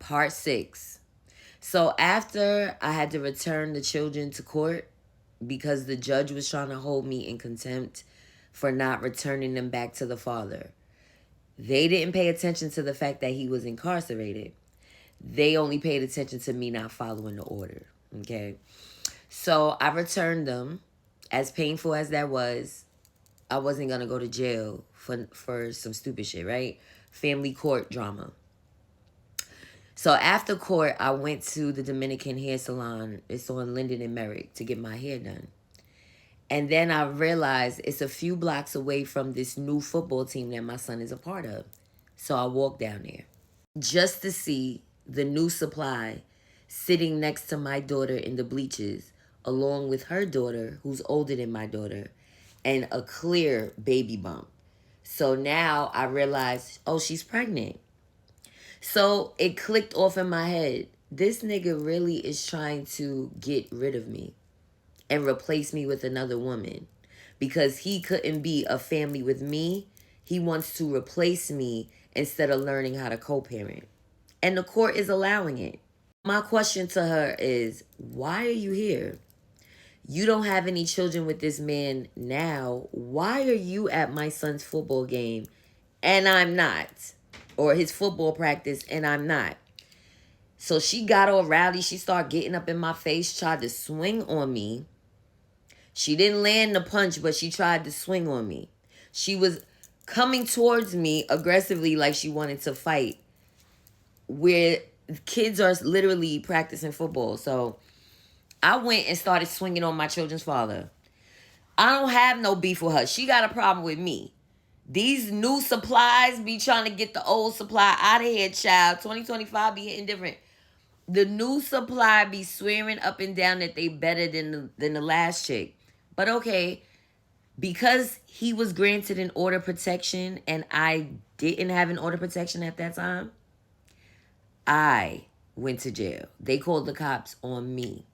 Part 6. So after I had to return the children to court because the judge was trying to hold me in contempt for not returning them back to the father, they didn't pay attention to the fact that he was incarcerated. They only paid attention to me not following the order. Okay. So I returned them. As painful as that was, I wasn't going to go to jail for some stupid shit, right? Family court drama. So after court, I went to the Dominican hair salon. It's on Linden and Merrick to get my hair done. And then I realized it's a few blocks away from this new football team that my son is a part of. So I walked down there just to see the new supply sitting next to my daughter in the bleachers, along with her daughter, who's older than my daughter, and a clear baby bump. So now I realized, oh, she's pregnant. So it clicked off in my head. This nigga really is trying to get rid of me and replace me with another woman. Because he couldn't be a family with me, he wants to replace me instead of learning how to co-parent. And the court is allowing it. My question to her is, why are you here? You don't have any children with this man now. Why are you at my son's football game and I'm not? Or his football practice and I'm not? So she got all rowdy. She started getting up in my face, tried to swing on me. She didn't land the punch, but she tried to swing on me. She was coming towards me aggressively like she wanted to fight, where kids are literally practicing football. So I went and started swinging on my children's father. I don't have no beef with her. She got a problem with me. These new supplies be trying to get the old supply out of here, child. 2025 be hitting different. The new supply be swearing up and down that they better than the last chick. But okay, because he was granted an order protection and I didn't have an order protection at that time, I went to jail. They called the cops on me.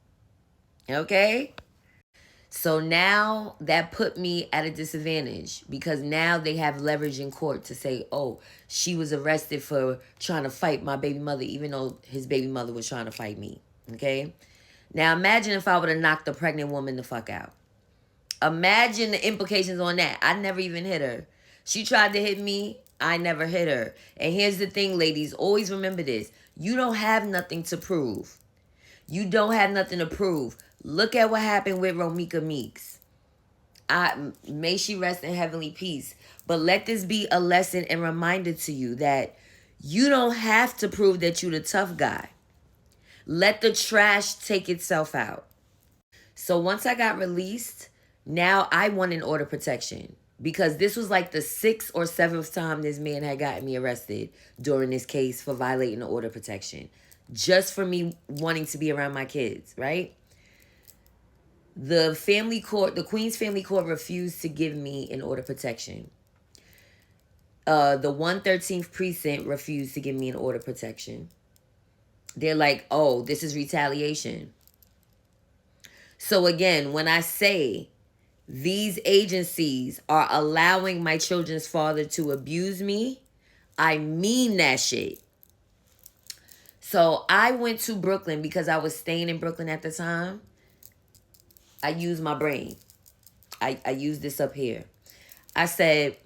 Okay? So now that put me at a disadvantage because now they have leverage in court to say, oh, she was arrested for trying to fight my baby mother, even though his baby mother was trying to fight me. Okay? Now imagine if I would have knocked the pregnant woman the fuck out. Imagine the implications on that. I never even hit her. She tried to hit me. I never hit her. And here's the thing, ladies. Always remember this. You don't have nothing to prove. You don't have nothing to prove. Look at what happened with Romika Meeks. May she rest in heavenly peace. But let this be a lesson and reminder to you that you don't have to prove that you're the tough guy. Let the trash take itself out. So once I got released, now I want an order protection. Because this was like the 6th or 7th time this man had gotten me arrested during this case for violating the order protection. Just for me wanting to be around my kids, right? The family court, the Queen's family court refused to give me an order protection. The 113th precinct refused to give me an order protection. They're like, oh, this is retaliation. So again, when I say these agencies are allowing my children's father to abuse me, I mean that shit. So I went to Brooklyn because I was staying in Brooklyn at the time. I used my brain. I used this up here. I said,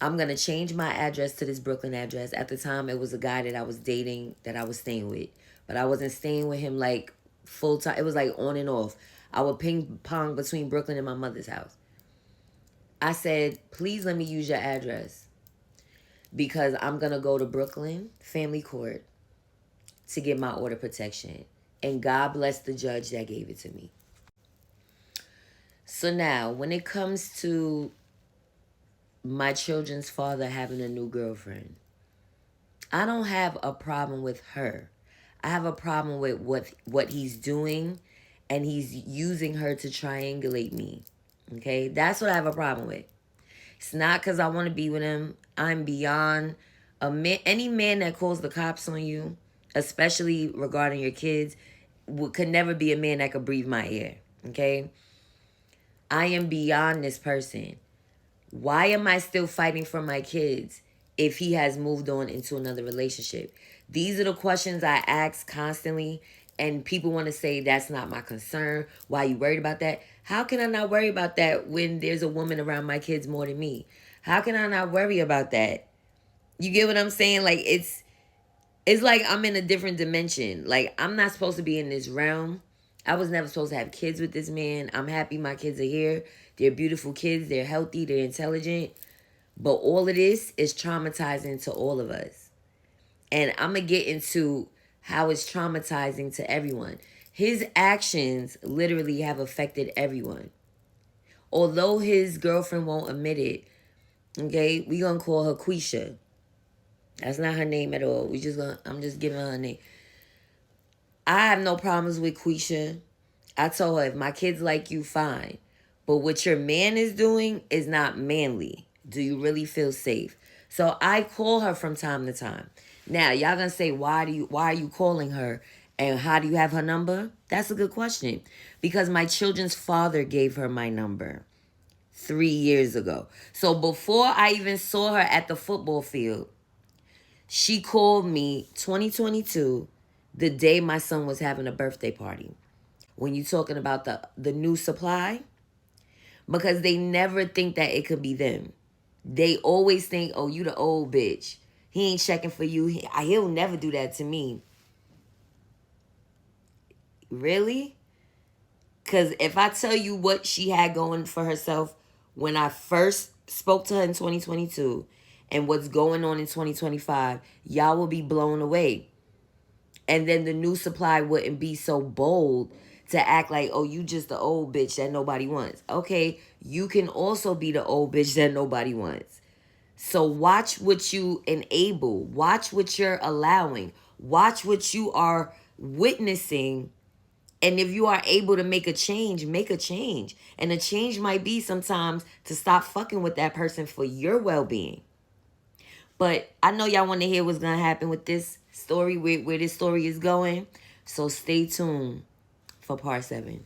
I'm going to change my address to this Brooklyn address. At the time, it was a guy that I was dating that I was staying with. But I wasn't staying with him like full time. It was like on and off. I would ping pong between Brooklyn and my mother's house. I said, please let me use your address. Because I'm going to go to Brooklyn Family Court to get my order protection. And God bless the judge that gave it to me. So now, when it comes to my children's father having a new girlfriend, I don't have a problem with her. I have a problem with what he's doing, and he's using her to triangulate me. Okay? That's what I have a problem with. It's not because I want to be with him. I'm beyond a man. Any man that calls the cops on you, especially regarding your kids, could never be a man that could breathe my air. Okay? I am beyond this person. Why am I still fighting for my kids if he has moved on into another relationship? These are the questions I ask constantly, and people want to say that's not my concern. Why are you worried about that? How can I not worry about that when there's a woman around my kids more than me? How can I not worry about that? You get what I'm saying? Like it's like I'm in a different dimension. Like I'm not supposed to be in this realm. I was never supposed to have kids with this man. I'm happy my kids are here. They're beautiful kids. They're healthy. They're intelligent. But all of this is traumatizing to all of us. And I'm going to get into how it's traumatizing to everyone. His actions literally have affected everyone. Although his girlfriend won't admit it, okay, we going to call her Quisha. That's not her name at all. I'm just giving her a name. I have no problems with Quisha. I told her, if my kids like you, fine. But what your man is doing is not manly. Do you really feel safe? So I call her from time to time. Now, y'all gonna say, why are you calling her? And how do you have her number? That's a good question. Because my children's father gave her my number 3 years ago. So before I even saw her at the football field, she called me 2022, the day my son was having a birthday party. When you talking about the new supply, because they never think that it could be them. They always think, oh, you the old bitch. He ain't checking for you. He'll never do that to me. Really? Because if I tell you what she had going for herself when I first spoke to her in 2022 and what's going on in 2025, y'all will be blown away. And then the new supply wouldn't be so bold to act like, oh, you just the old bitch that nobody wants. Okay, you can also be the old bitch that nobody wants. So watch what you enable. Watch what you're allowing. Watch what you are witnessing. And if you are able to make a change, make a change. And a change might be sometimes to stop fucking with that person for your well-being. But I know y'all want to hear what's going to happen with this story, where this story is going. So stay tuned for part 7.